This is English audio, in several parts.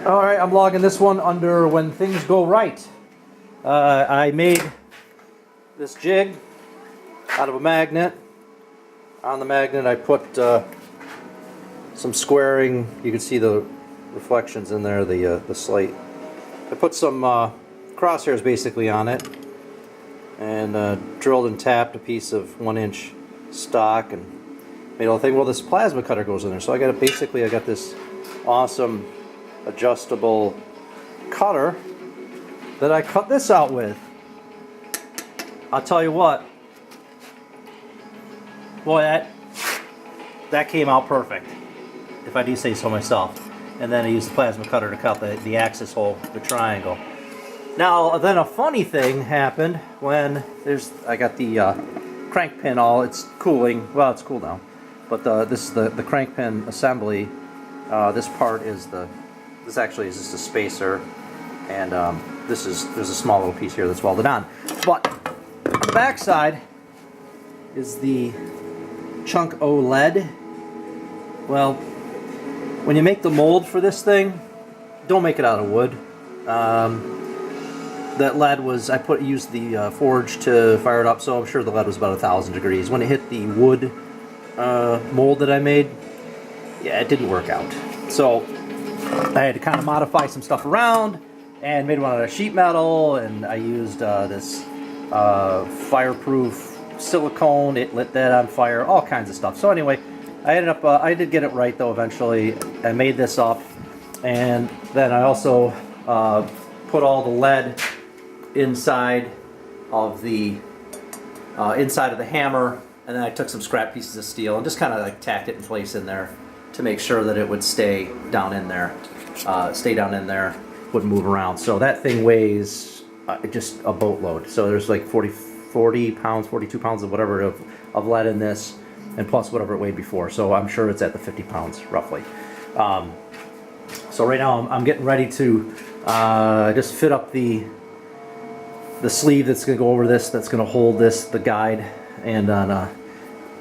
Alright, I'm logging this one under when things go right. I made this jig out of a magnet. On the magnet I put some squaring. You can see the reflections in there, the slate. I put some crosshairs basically on it, and drilled and tapped a piece of 1-inch stock and made a whole thing. Well, this plasma cutter goes in there, so I got this awesome adjustable cutter that I cut this out with. I'll tell you what, boy, that came out perfect, if I do say so myself. And then I used the plasma cutter to cut the axis hole, the triangle. Now, then a funny thing happened when I got the crank pin it's cooling. Well, it's cool now, but this is the crank pin assembly. This part is this actually is just a spacer, and there's a small little piece here that's welded on. But on the back side is the chunk O lead. Well, when you make the mold for this thing, don't make it out of wood. That lead was, used the forge to fire it up, so I'm sure the lead was about 1,000 degrees. When it hit the wood mold that I made, yeah, it didn't work out. So I had to kind of modify some stuff around and made one out of sheet metal, and I used this fireproof silicone. It lit that on fire, all kinds of stuff. So anyway, I ended up, I did get it right though eventually. I made this up, and then I also put all the lead inside of the hammer, and then I took some scrap pieces of steel and just kind of like tacked it in place in there to make sure that it would stay down in there, wouldn't move around. So that thing weighs just a boatload. So there's like 40 pounds, 42 pounds of whatever of lead in this, and plus whatever it weighed before. So I'm sure it's at the 50 pounds roughly. So right now I'm getting ready to just fit up the sleeve that's going to go over this, that's going to hold this, the guide, and on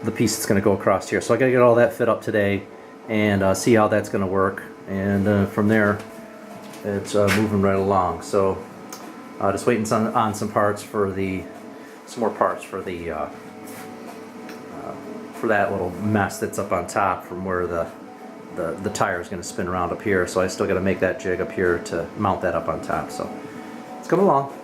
the piece that's going to go across here. So I got to get all that fit up today and see how that's going to work. And from there, it's moving right along. So just waiting on some parts for some more parts for for that little mess that's up on top from where the tire is going to spin around up here. So I still got to make that jig up here to mount that up on top. So it's coming along.